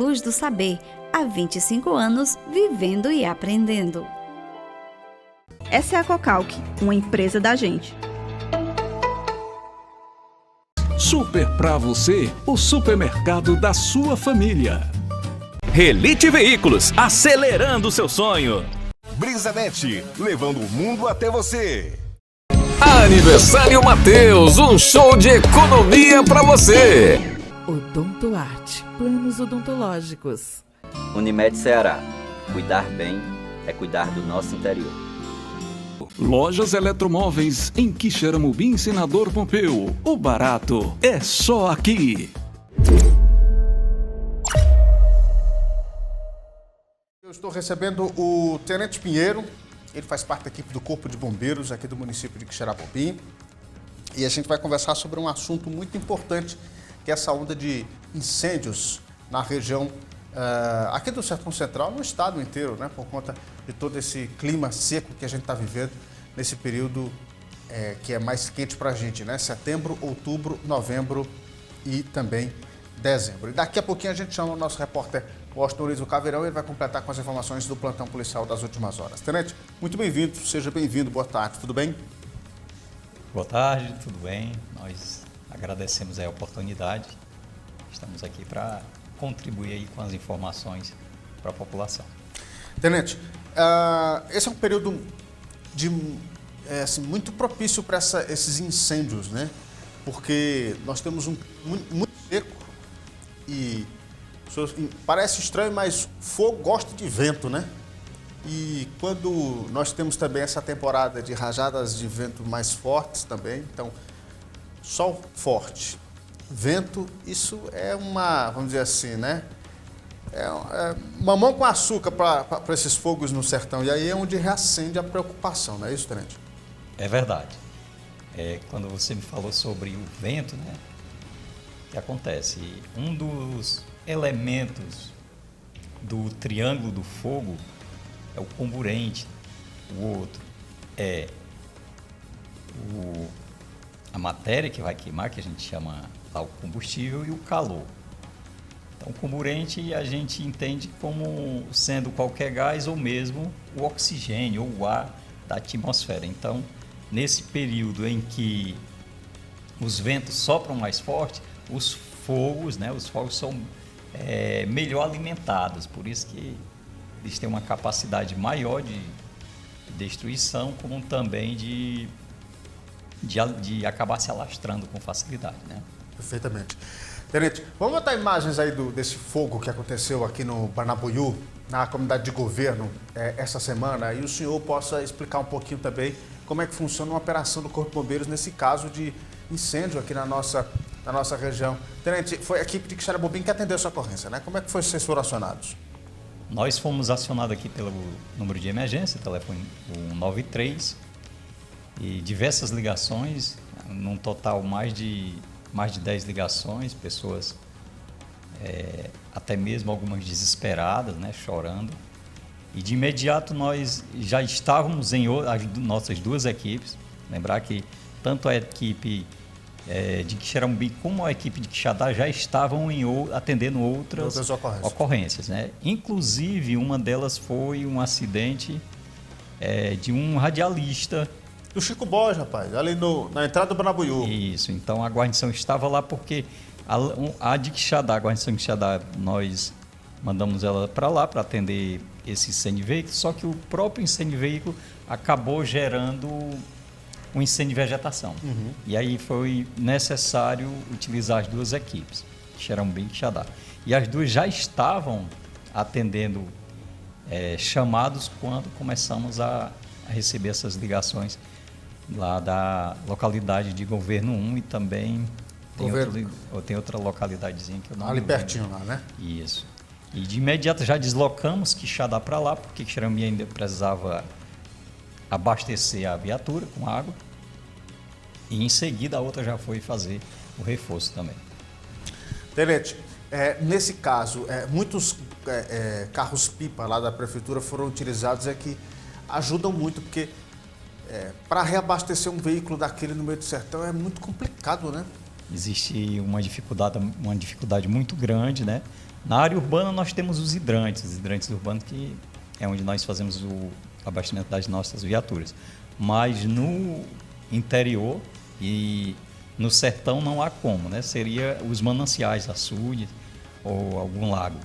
Luz do Saber, há 25 anos vivendo e aprendendo. Essa é a Cocalc, uma empresa da gente. Super pra você, o supermercado da sua família. Relite Veículos, acelerando o seu sonho. BrisaNet, levando o mundo até você. Aniversário Mateus, um show de economia pra você. Odontoarte, planos odontológicos. Unimed Ceará, cuidar bem é cuidar do nosso interior. Lojas Eletromóveis em Quixeramobim, Senador Pompeu. O barato é só aqui. Eu estou recebendo o Tenente Pinheiro. Ele faz parte da equipe do Corpo de Bombeiros aqui do município de Quixeramobim. E a gente vai conversar sobre um assunto muito importante, que é essa onda de incêndios na região aqui do Sertão Central, no estado inteiro, né? Por conta de todo esse clima seco que a gente está vivendo nesse período que é mais quente para a gente, né? Setembro, outubro, novembro e também dezembro. E daqui a pouquinho a gente chama o nosso repórter Washington Luiz Caveirão e ele vai completar com as informações do plantão policial das últimas horas. Tenente, muito bem-vindo, seja bem-vindo, boa tarde, tudo bem? Boa tarde, tudo bem? Nós agradecemos a oportunidade, estamos aqui para contribuir aí com as informações para a população. Tenente, esse é um período assim, muito propício para esses incêndios, né? Porque nós temos muito seco e parece estranho, mas fogo gosta de vento, né? E quando nós temos também essa temporada de rajadas de vento mais fortes também, então sol forte, vento, isso é vamos dizer assim, né? É mamão com açúcar para esses fogos no sertão. E aí é onde reacende a preocupação, não é isso, Tenente? É verdade. Quando você me falou sobre o vento, né? O que acontece? Um dos elementos do triângulo do fogo é o comburente, o outro é a matéria que vai queimar, que a gente chama lá o combustível, e o calor. Então, o comburente a gente entende como sendo qualquer gás ou mesmo o oxigênio ou o ar da atmosfera. Então, nesse período em que os ventos sopram mais forte, os fogos são melhor alimentados, por isso que eles têm uma capacidade maior de destruição, como também de acabar se alastrando com facilidade, né? Perfeitamente. Tenente, vamos botar imagens aí desse fogo que aconteceu aqui no Banabuiú, na comunidade de governo, essa semana, e o senhor possa explicar um pouquinho também como é que funciona uma operação do Corpo de Bombeiros nesse caso de incêndio aqui na nossa região. Tenente, foi a equipe de Quixeramobim que atendeu essa ocorrência, né? Como é que vocês foram acionados? Nós fomos acionados aqui pelo número de emergência, telefone 193, e diversas ligações, num total mais de 10 ligações, pessoas até mesmo algumas desesperadas, né, chorando. E de imediato nós já estávamos as nossas duas equipes, lembrar que tanto a equipe de Quixeramobim como a equipe de Quixadá já estavam atendendo outras ocorrências, né? Inclusive, uma delas foi um acidente de um radialista. Do Chico Borges, rapaz, ali na entrada do Banabuiú. Isso, então a guarnição estava lá porque a de Quixadá, a guarnição de Quixadá, nós mandamos ela para lá para atender esse incêndio de veículo, só que o próprio incêndio de veículo acabou gerando um incêndio de vegetação. Uhum. E aí foi necessário utilizar as duas equipes, Quixeramobim e Quixadá. E as duas já estavam atendendo chamados quando começamos a receber essas ligações lá da localidade de Governo 1 e também tem outra localidadezinha que eu não lembro. Ali pertinho lá, né? Isso. E de imediato já deslocamos Quixadá para lá, porque Quixeramobim ainda precisava abastecer a viatura com água. E em seguida a outra já foi fazer o reforço também. Tenente, nesse caso, muitos carros-pipa lá da prefeitura foram utilizados que ajudam muito, porque para reabastecer um veículo daquele no meio do sertão é muito complicado, né? Existe uma dificuldade muito grande, né? Na área urbana nós temos os hidrantes urbanos, que é onde nós fazemos o abastecimento das nossas viaturas. Mas no interior e no sertão não há como, né? Seria os mananciais, açude ou algum lago.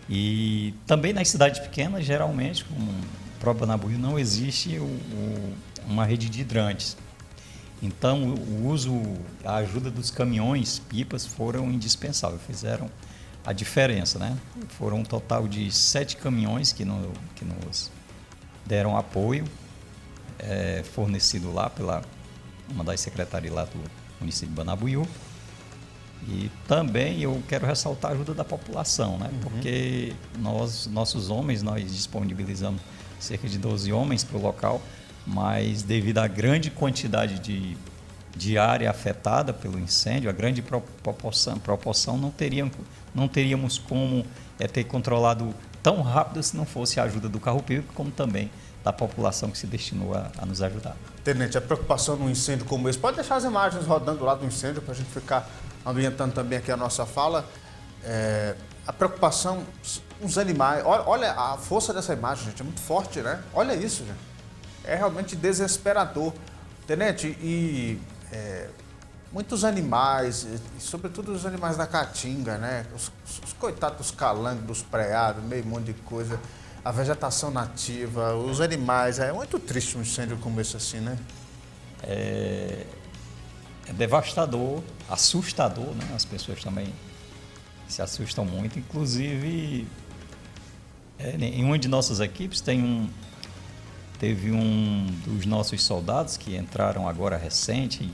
E também nas cidades pequenas, geralmente, como o próprio Banabuiú, não existe uma rede de hidrantes. Então, a ajuda dos caminhões, pipas, foram indispensáveis, fizeram a diferença, né? Foram um total de 7 caminhões que nos deram apoio, fornecido lá pela uma das secretarias lá do município de Banabuiú. E também eu quero ressaltar a ajuda da população, né? Porque nossos homens, nós disponibilizamos cerca de 12 homens para o local, mas devido à grande quantidade de área afetada pelo incêndio, a grande proporção não teríamos como ter controlado tão rápido se não fosse a ajuda do carro-pipa, como também da população que se destinou a nos ajudar. Tenente, a preocupação num incêndio como esse, pode deixar as imagens rodando lá do incêndio para a gente ficar ambientando também aqui a nossa fala. A preocupação, os animais, olha a força dessa imagem, gente, é muito forte, né? Olha isso, gente. É realmente desesperador. Tenente, muitos animais, e sobretudo os animais da caatinga, né? Os coitados dos calangos, dos preados, meio monte de coisa, a vegetação nativa, os animais. É muito triste um incêndio como esse assim, né? É devastador, assustador, né? As pessoas também se assustam muito. Inclusive, em uma de nossas equipes teve um dos nossos soldados que entraram agora recente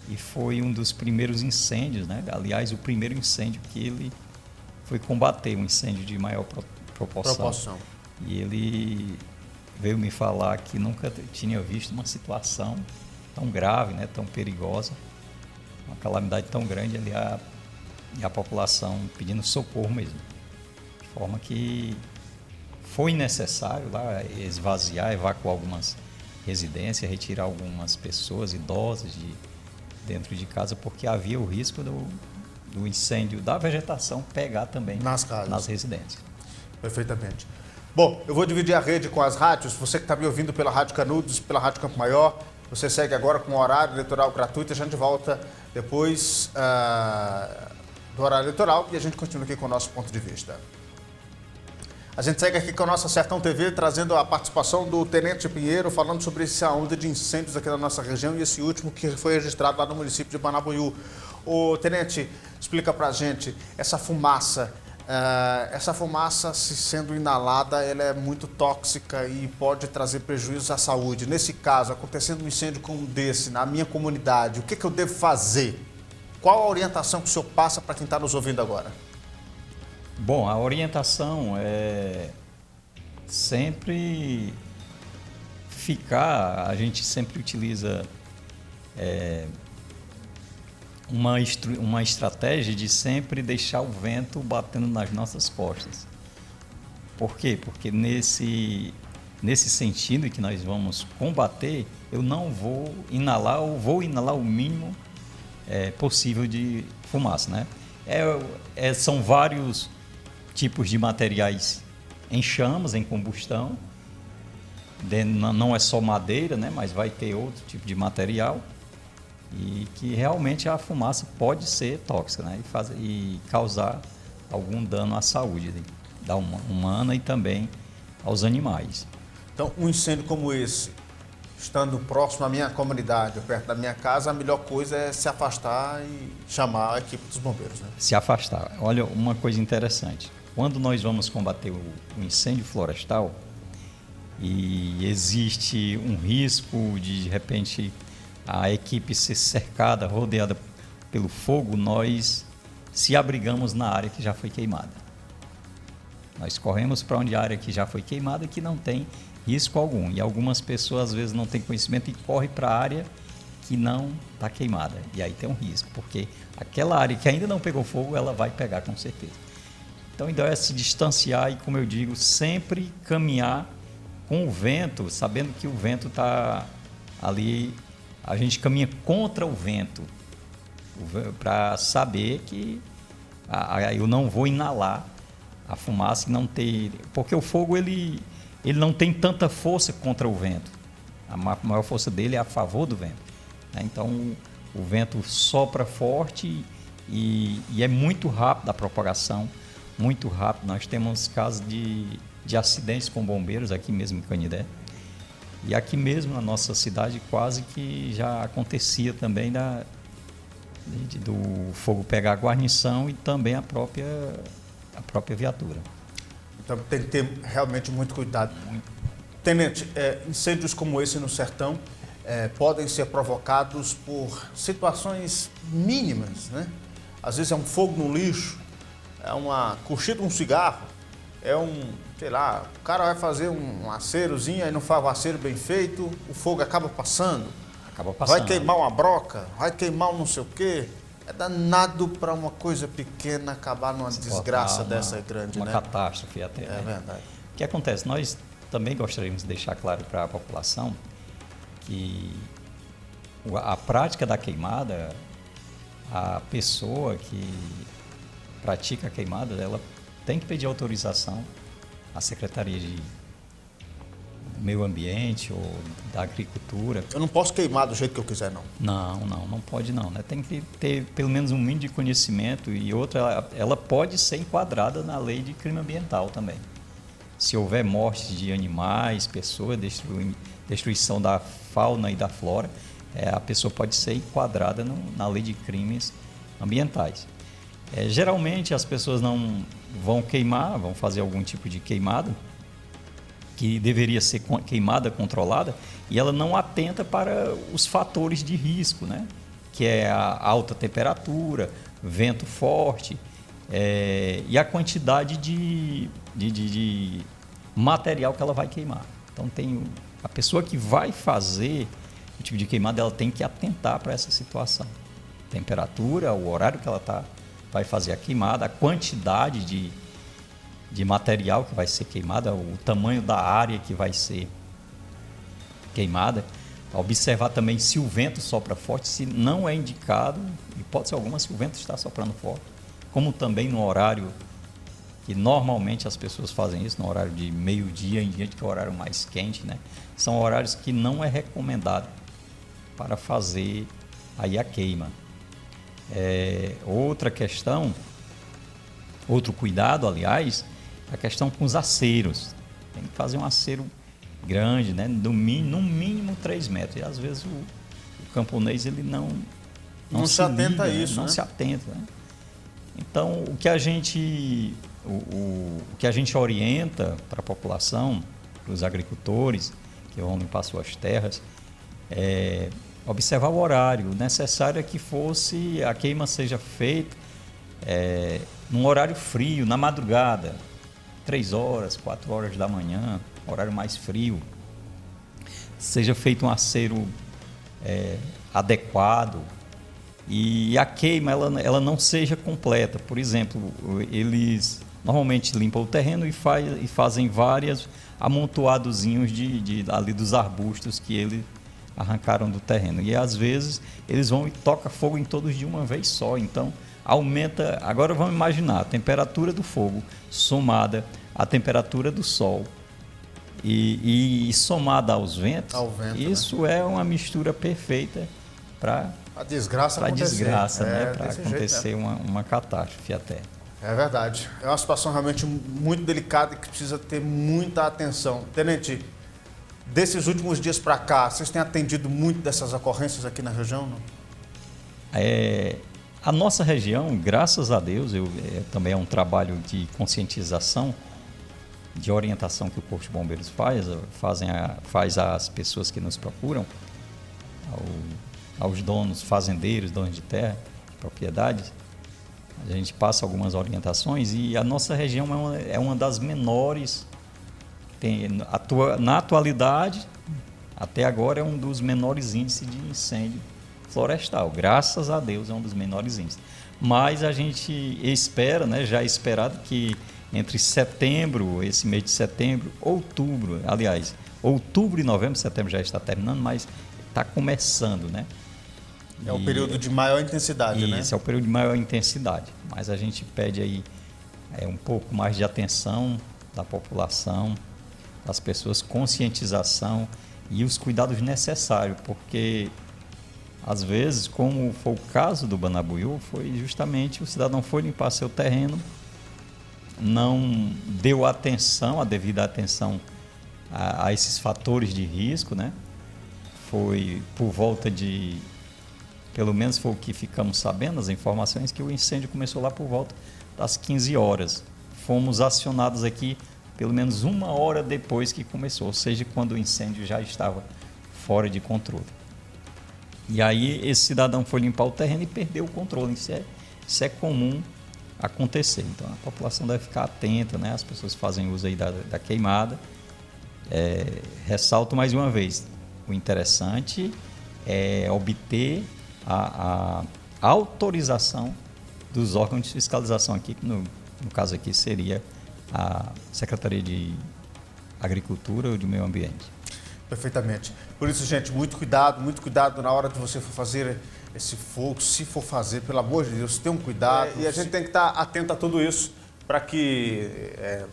e foi um dos primeiros incêndios, né? Aliás, o primeiro incêndio que ele foi combater, um incêndio de maior proporção. E ele veio me falar que nunca tinha visto uma situação tão grave, né? Tão perigosa, uma calamidade tão grande ali, e a população pedindo socorro mesmo. De forma que foi necessário lá evacuar algumas residências, retirar algumas pessoas idosas dentro de casa, porque havia o risco do incêndio da vegetação pegar também nas residências. Perfeitamente. Bom, eu vou dividir a rede com as rádios. Você que está me ouvindo pela Rádio Canudos, pela Rádio Campo Maior, você segue agora com o horário eleitoral gratuito. A gente volta depois do horário eleitoral e a gente continua aqui com o nosso ponto de vista. A gente segue aqui com a nossa Sertão TV, trazendo a participação do Tenente Pinheiro, falando sobre essa onda de incêndios aqui na nossa região e esse último que foi registrado lá no município de Banabuiú. Ô, Tenente, explica pra gente, essa fumaça se sendo inalada, ela é muito tóxica e pode trazer prejuízos à saúde. Nesse caso, acontecendo um incêndio como desse na minha comunidade, o que eu devo fazer? Qual a orientação que o senhor passa para quem está nos ouvindo agora? Bom, a orientação é sempre a gente sempre utiliza uma estratégia de sempre deixar o vento batendo nas nossas costas. Por quê? Porque nesse sentido que nós vamos combater, eu não vou inalar ou vou inalar o mínimo possível de fumaça, né? São vários tipos de materiais em chamas, em combustão. Não é só madeira, né? Mas vai ter outro tipo de material e que realmente a fumaça pode ser tóxica, né? E causar algum dano à saúde da humana e também aos animais. Então, um incêndio como esse, estando próximo à minha comunidade, perto da minha casa, a melhor coisa é se afastar e chamar a equipe dos bombeiros, né? Se afastar. Olha, uma coisa interessante. Quando nós vamos combater o incêndio florestal e existe um risco de repente, a equipe ser cercada, rodeada pelo fogo, nós se abrigamos na área que já foi queimada. Nós corremos para onde a área que já foi queimada, que não tem risco algum. E algumas pessoas, às vezes, não têm conhecimento e correm para a área que não está queimada. E aí tem um risco, porque aquela área que ainda não pegou fogo, ela vai pegar com certeza. Então, ideal é se distanciar e, como eu digo, sempre caminhar com o vento, sabendo que o vento está ali. A gente caminha contra o vento para saber que eu não vou inalar a fumaça e não ter... Porque o fogo, ele não tem tanta força contra o vento. A maior força dele é a favor do vento, né? Então, o vento sopra forte e é muito rápido a propagação, muito rápido. Nós temos casos de acidentes com bombeiros aqui mesmo em Canidé. E aqui mesmo na nossa cidade quase que já acontecia também do fogo pegar a guarnição e também a própria viatura. Então tem que ter realmente muito cuidado. Tenente, incêndios como esse no sertão podem ser provocados por situações mínimas, né? Às vezes é um fogo no lixo, é uma curtida, um cigarro, sei lá, o cara vai fazer um acerozinho, aí não faz o acero bem feito, o fogo acaba passando. Vai queimar uma broca, vai queimar um não sei o quê. É danado para uma coisa pequena acabar numa desgraça dessa grande, uma né? catástrofe até. É verdade. O que acontece? Nós também gostaríamos de deixar claro para a população que a prática da queimada, a pessoa que pratica a queimada, ela tem que pedir autorização à Secretaria de Meio Ambiente ou da Agricultura. Eu não posso queimar do jeito que eu quiser, não. Não pode não, né? Tem que ter pelo menos um mínimo de conhecimento e outra, ela pode ser enquadrada na lei de crime ambiental também. Se houver morte de animais, pessoas, destruição da fauna e da flora, a pessoa pode ser enquadrada na lei de crimes ambientais. Geralmente as pessoas não vão queimar, vão fazer algum tipo de queimada, que deveria ser queimada controlada, e ela não atenta para os fatores de risco, né? Que é a alta temperatura, vento forte e a quantidade de material que ela vai queimar. Então, a pessoa que vai fazer o tipo de queimada, ela tem que atentar para essa situação. Temperatura, o horário que ela vai fazer a queimada, a quantidade de material que vai ser queimada, o tamanho da área que vai ser queimada. Observar também se o vento sopra forte, se não é indicado, hipótese alguma, se o vento está soprando forte. Como também no horário que normalmente as pessoas fazem isso, no horário de meio-dia em diante, que é o horário mais quente, né? São horários que não é recomendado para fazer aí a queima. Outra questão, outro cuidado, aliás, a questão com os aceros. Tem que fazer um acero grande, né? No mínimo 3 metros. E às vezes o camponês ele não se atenta a isso, não se atenta, né? Então, o que a gente orienta para a população, para os agricultores que vão limpar suas terras, é observar o horário. O necessário é que a queima seja feita num horário frio, na madrugada, 3 horas, 4 horas da manhã, horário mais frio. Seja feito um acero adequado e a queima ela não seja completa. Por exemplo, eles normalmente limpam o terreno e fazem vários amontoadozinhos ali dos arbustos que eles arrancaram do terreno. E às vezes eles vão e tocam fogo em todos de uma vez só. Então aumenta. Agora vamos imaginar a temperatura do fogo somada à temperatura do sol e somada aos ventos. Isso, né? É uma mistura perfeita para a desgraça acontecer. Para acontecer uma catástrofe até. É verdade. É uma situação realmente muito delicada e que precisa ter muita atenção. Tenente, desses últimos dias para cá, vocês têm atendido muito dessas ocorrências aqui na região, não? A nossa região, graças a Deus, também é um trabalho de conscientização, de orientação que o Corpo de Bombeiros faz às pessoas que nos procuram, aos donos, fazendeiros, donos de terra, de propriedades. A gente passa algumas orientações e a nossa região é uma das menores. Na atualidade, até agora, é um dos menores índices de incêndio florestal. Graças a Deus é um dos menores índices. Mas a gente espera, né, já é esperado que entre esse mês de setembro, outubro e novembro, setembro já está terminando, mas está começando, né? É o período de maior intensidade, né? Isso, é o período de maior intensidade. Mas a gente pede aí um pouco mais de atenção da população, das pessoas, conscientização e os cuidados necessários, porque às vezes, como foi o caso do Banabuiú, foi justamente o cidadão foi limpar seu terreno, não deu atenção, a devida atenção a esses fatores de risco, né? Foi por volta de, pelo menos foi o que ficamos sabendo, as informações, que o incêndio começou lá por volta das 15 horas. Fomos acionados aqui pelo menos 1 hora depois que começou, ou seja, quando o incêndio já estava fora de controle. E aí esse cidadão foi limpar o terreno e perdeu o controle. Isso é comum acontecer. Então a população deve ficar atenta, né? As pessoas fazem uso aí da queimada. Ressalto mais uma vez, o interessante é obter a autorização dos órgãos de fiscalização aqui, que no caso aqui seria a Secretaria de Agricultura ou de Meio Ambiente. Perfeitamente. Por isso, gente, muito cuidado na hora de você for fazer esse fogo, se for fazer, pelo amor de Deus, tenha um cuidado. E a gente tem que estar atento a tudo isso para que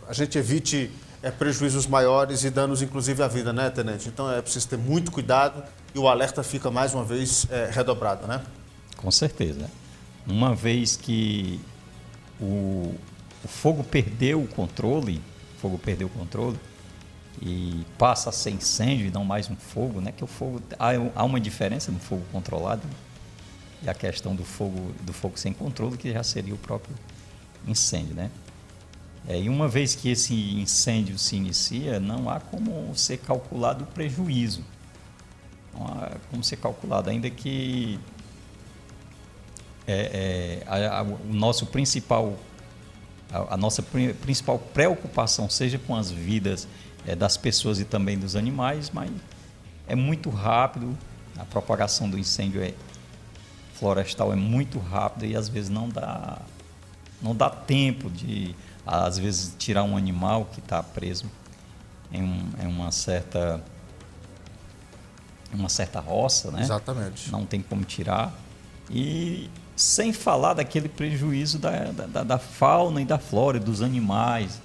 a gente evite prejuízos maiores e danos, inclusive, à vida, né, Tenente? Então, é preciso ter muito cuidado e o alerta fica, mais uma vez, redobrado, né? Com certeza. Uma vez que o fogo perdeu o controle, e passa a ser incêndio e não mais um fogo, né? Que o fogo, há uma diferença no fogo controlado e a questão do fogo sem controle, que já seria o próprio incêndio, né? E uma vez que esse incêndio se inicia, não há como ser calculado o prejuízo. Não há como ser calculado, ainda que o nosso principal, a nossa principal preocupação seja com as vidas das pessoas e também dos animais, mas é muito rápido, a propagação do incêndio florestal é muito rápida e às vezes não dá tempo de, às vezes, tirar um animal que está preso em uma certa roça, né? Exatamente. Não tem como tirar. E sem falar daquele prejuízo da fauna e da flora, dos animais,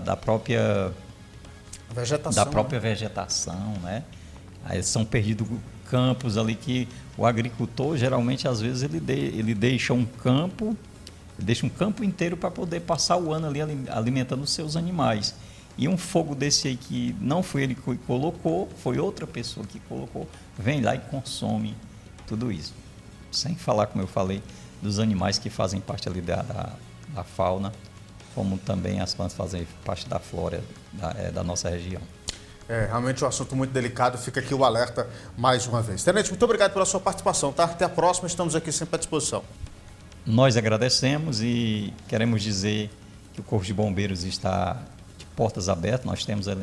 da própria vegetação, né? Aí são perdidos campos ali que o agricultor, geralmente, às vezes, ele deixa um campo inteiro para poder passar o ano ali alimentando os seus animais. E um fogo desse aí que não foi ele que colocou, foi outra pessoa que colocou, vem lá e consome tudo isso. Sem falar, como eu falei, dos animais que fazem parte ali da fauna, como também as plantas fazem parte da flora da nossa região. Realmente um assunto muito delicado, fica aqui o alerta mais uma vez. Tenente, muito obrigado pela sua participação, tá? Até a próxima, estamos aqui sempre à disposição. Nós agradecemos e queremos dizer que o Corpo de Bombeiros está de portas abertas. Nós temos o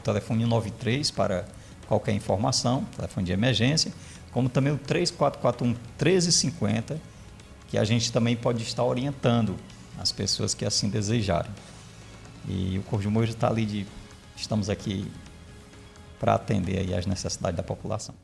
telefone 193 para qualquer informação, telefone de emergência, como também o 3441-1350, que a gente também pode estar orientando as pessoas que assim desejarem. E o Corpo de Bombeiros está ali, estamos aqui para atender aí as necessidades da população.